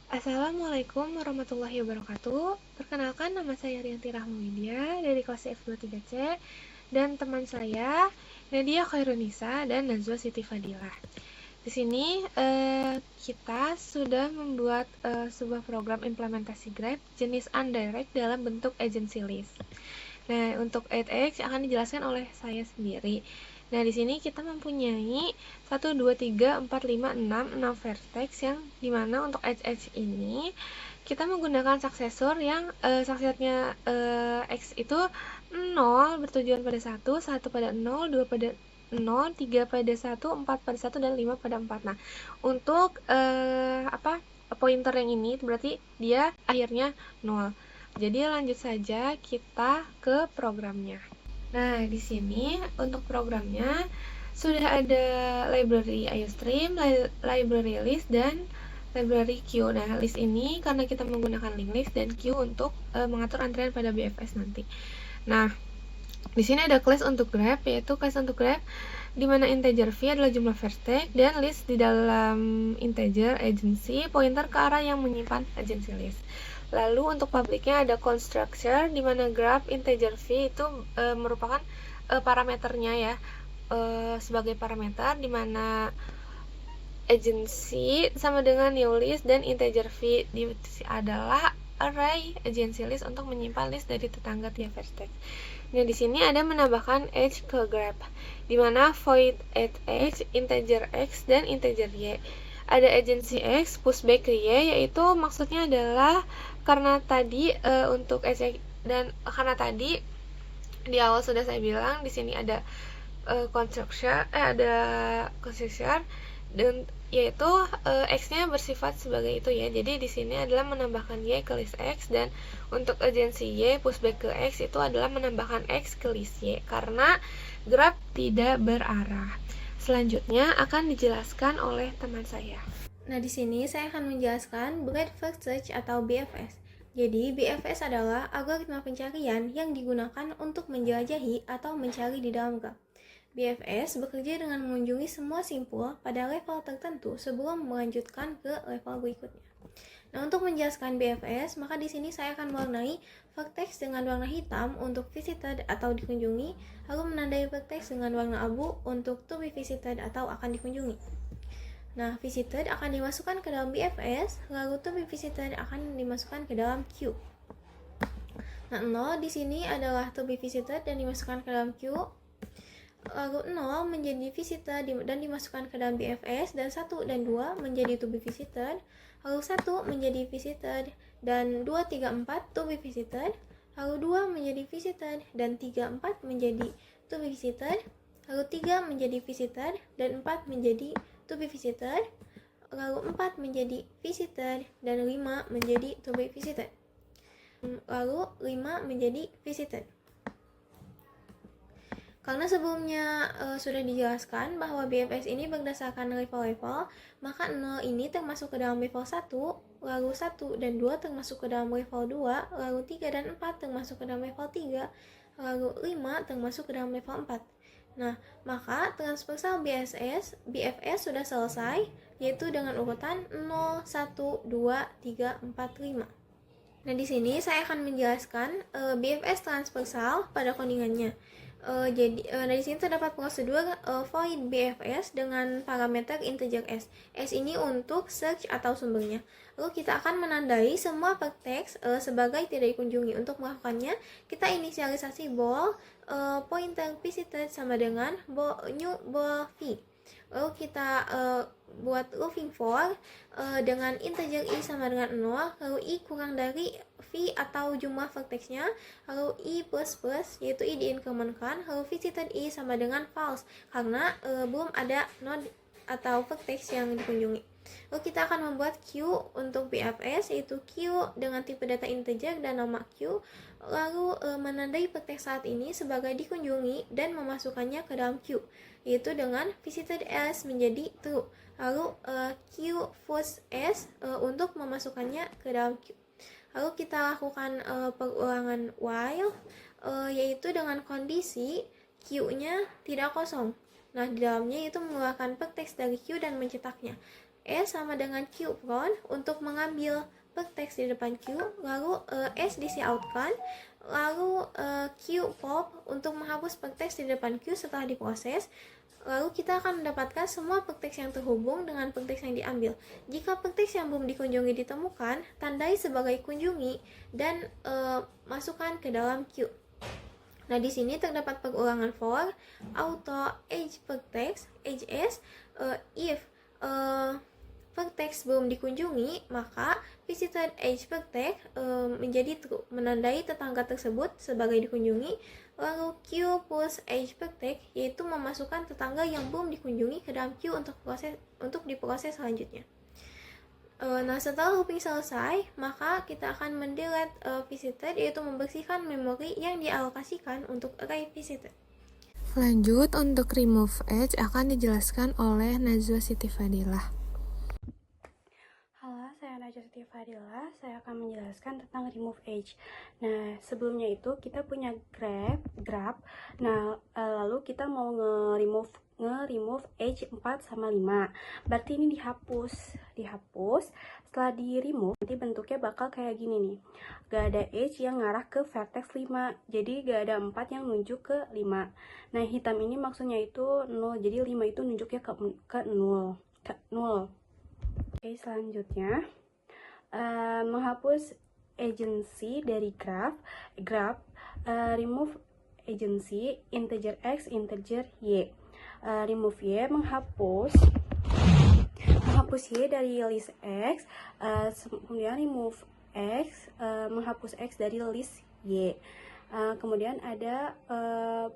Assalamualaikum warahmatullahi wabarakatuh. Perkenalkan, nama saya Rianti Rahmawidia dari kelas F23C dan teman saya Nadia Khairunisa dan Najwa Siti Fadilah. Di sini kita sudah membuat sebuah program implementasi Grab jenis undirect dalam bentuk agency list. Nah, untuk 8X akan dijelaskan oleh saya sendiri. Nah, di sini kita mempunyai 1, 2, 3, 4, 5, 6 vertex yang dimana untuk H ini kita menggunakan suksesor yang suksesnya X itu 0 bertujuan pada 1, 1 pada 0, 2 pada 0, 3 pada 1, 4 pada 1, dan 5 pada 4. Nah, untuk pointer yang ini berarti dia akhirnya 0. Jadi lanjut saja kita ke programnya. Nah, di sini untuk programnya sudah ada library IOStream, library list, dan library queue. Nah, list ini karena kita menggunakan linked list dan queue untuk mengatur antrian pada BFS nanti. Nah, di sini ada class untuk Grab, yaitu class untuk Grab di mana integer v adalah jumlah vertex dan list di dalam integer agency pointer ke arah yang menyimpan agency list. Lalu untuk publiknya ada constructor di mana grab integer v itu merupakan parameternya ya, sebagai parameter di mana agency sama dengan new list dan integer v adalah array agency list untuk menyimpan list dari tetangga tiap vertex. Nah, di sini ada menambahkan edge ke grab, di mana void at x, integer x, dan integer y. Ada agency x pushback ke y, yaitu maksudnya adalah karena tadi untuk x dan karena tadi di awal sudah saya bilang di sini ada construction dan yaitu x-nya bersifat sebagai itu ya. Jadi di sini adalah menambahkan y ke list x, dan untuk agency y pushback ke x itu adalah menambahkan x ke list y karena grab tidak berarah. Selanjutnya akan dijelaskan oleh teman saya. Nah, di sini saya akan menjelaskan Breadth First Search atau BFS. Jadi, BFS adalah algoritma pencarian yang digunakan untuk menjelajahi atau mencari di dalam graf. BFS bekerja dengan mengunjungi semua simpul pada level tertentu sebelum melanjutkan ke level berikutnya. Nah, untuk menjelaskan BFS, maka di sini saya akan mewarnai vertex dengan warna hitam untuk visited atau dikunjungi, lalu menandai vertex dengan warna abu untuk to be visited atau akan dikunjungi. Nah, visited akan dimasukkan ke dalam BFS, lalu to be visited akan dimasukkan ke dalam queue. Nah, 0 di sini adalah to be visited dan dimasukkan ke dalam queue. Lalu 0 menjadi visited dan dimasukkan ke dalam BFS, dan 1 dan 2 menjadi to be visited. Lalu 1 menjadi visited dan 2, 3, 4 to be visited. Lalu 2 menjadi visited dan 3, 4 menjadi to be visited. Lalu 3 menjadi visited dan 4 menjadi to be visited. Lalu 4 menjadi visited dan 5 menjadi to be visited. Lalu 5 menjadi visited. Karena sebelumnya sudah dijelaskan bahwa BFS ini berdasarkan level-level, maka 0 ini termasuk ke dalam level 1, lalu 1 dan 2 termasuk ke dalam level 2, lalu 3 dan 4 termasuk ke dalam level 3, lalu 5 termasuk ke dalam level 4. Nah, maka transversal BFS sudah selesai, yaitu dengan urutan 0, 1, 2, 3, 4, 5. Nah, di sini saya akan menjelaskan BFS transversal pada codingannya. Dari sini terdapat prosedur void BFS dengan parameter integer s. S ini untuk search atau sumbernya. Lalu kita akan menandai semua vertex sebagai tidak dikunjungi. Untuk melakukannya, kita inisialisasi ball pointer visited sama dengan new ball v. Lalu kita buat looking for dengan integer i sama dengan 0, lalu i kurang dari v atau jumlah vertexnya, lalu i plus plus, yaitu i diincrementkan, lalu visited i sama dengan false karena belum ada node atau vertex yang dikunjungi. Lalu kita akan membuat queue untuk BFS, yaitu queue dengan tipe data integer dan nama queue, lalu menandai vertex saat ini sebagai dikunjungi dan memasukkannya ke dalam queue, yaitu dengan visited s menjadi true, lalu queue first s untuk memasukkannya ke dalam queue. Lalu kita lakukan perulangan while, yaitu dengan kondisi queue-nya tidak kosong. Nah, di dalamnya itu mengeluarkan vertex dari queue dan mencetaknya. S sama dengan Q prone untuk mengambil pertext di depan Q, lalu S di cout kan, lalu Q pop untuk menghapus pertext di depan Q setelah diproses. Lalu kita akan mendapatkan semua pertext yang terhubung dengan pertext yang diambil. Jika pertext yang belum dikunjungi ditemukan, tandai sebagai kunjungi dan masukkan ke dalam Q. Nah, di sini terdapat perulangan for auto age pertext, age s, if pertext belum dikunjungi, maka visited age pertext menjadi true, menandai tetangga tersebut sebagai dikunjungi. Lalu Q plus age pertext yaitu memasukkan tetangga yang belum dikunjungi ke dalam Q untuk diproses selanjutnya. Nah, setelah looping selesai, maka kita akan mendelete visited, yaitu membersihkan memori yang dialokasikan untuk array visited. Lanjut, untuk remove edge akan dijelaskan oleh Najwa Siti Fadilah. Halo, saya Najwa Siti Fadilah. Saya akan menjelaskan tentang remove edge. Nah, sebelumnya itu kita punya graph. Nah, lalu kita mau nge-remove edge 4 sama 5. Berarti ini dihapus. Setelah di-remove, nanti bentuknya bakal kayak gini nih. Gak ada edge yang ngarah ke vertex 5. Jadi gak ada 4 yang nunjuk ke 5. Nah, hitam ini maksudnya itu 0. Jadi 5 itu nunjuknya ke 0. Oke, selanjutnya menghapus agency dari graph, remove agency integer x, integer y. Remove y, menghapus y dari list x, kemudian remove x, menghapus x dari list y. Kemudian ada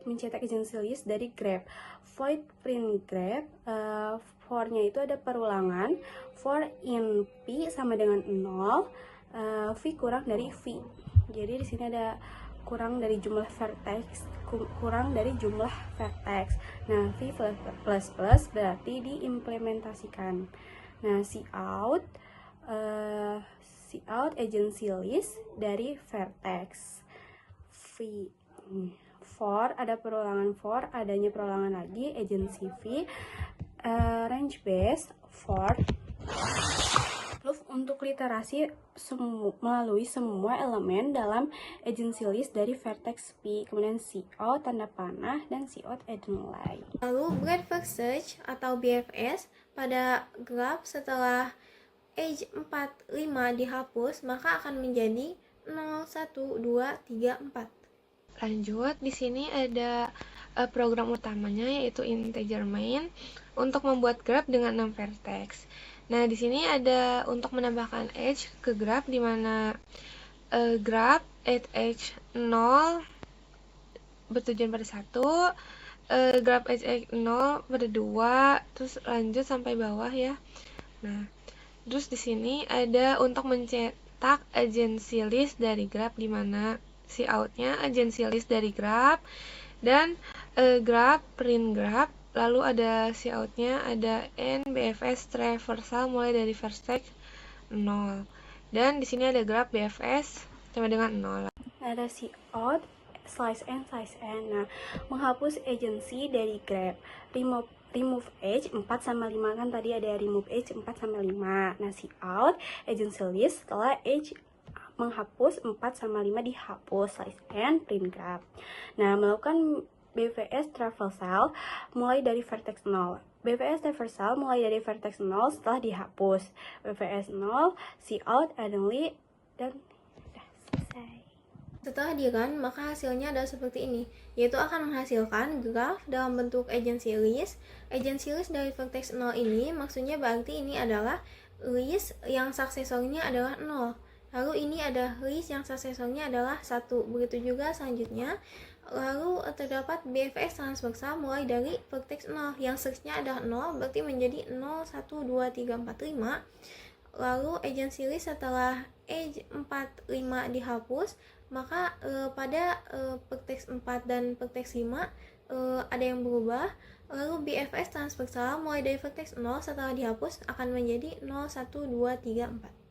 mencetak agency list dari graph. Void print graph, for-nya itu ada perulangan, for in p sama dengan 0, v kurang dari v. Jadi di sini ada kurang dari jumlah vertex. Nah, v plus berarti diimplementasikan. Nah, cout agency list dari vertex v. For ada perulangan for, adanya perulangan lagi agency v, range based for loop untuk literasi melalui semua elemen dalam agency list dari vertex p, kemudian cout tanda panah dan cout adenylai. Lalu breadth search atau BFS pada graph setelah age 4, 5 dihapus, maka akan menjadi 0, 1, 2, 3, 4. Lanjut, di sini ada program utamanya yaitu integer main untuk membuat graph dengan 6 vertex. Nah, di sini ada untuk menambahkan edge ke graph di mana graph at edge 0 bertujuan pada 1, graph at edge 0 pada 2, terus lanjut sampai bawah ya. Nah, terus di sini ada untuk mencetak agency list dari graph di mana cout-nya agency list dari graph dan graph print graph. Lalu ada cout-nya ada n BFS traversal mulai dari vertex 0. Dan di sini ada graph BFS sama dengan 0. Ada cout slice n. Nah, menghapus agency dari graph. Remove edge 4 sama 5, kan tadi ada remove edge 4 sama 5. Nah, cout agency list setelah edge menghapus 4 sama 5 dihapus, slice n, print graph. Nah, melakukan BVS traversal mulai dari vertex 0. BVS traversal mulai dari vertex 0 setelah dihapus. BVS 0, cout, adenylai, dan udah selesai. Setelah di-run, maka hasilnya adalah seperti ini, yaitu akan menghasilkan graph dalam bentuk agency list. Agency list dari vertex 0 ini maksudnya berarti ini adalah list yang suksesornya adalah 0. Lalu ini ada list yang suksesornya adalah 1. Begitu juga selanjutnya. Lalu terdapat BFS transversal mulai dari vertex 0 yang search-nya adalah 0, berarti menjadi 0, 1, 2, 3, 4, 5. Lalu agency list setelah age 4, 5 dihapus, maka pada vertex 4 dan vertex 5 ada yang berubah. Lalu BFS transversal mulai dari vertex 0 setelah dihapus akan menjadi 0, 1, 2, 3, 4.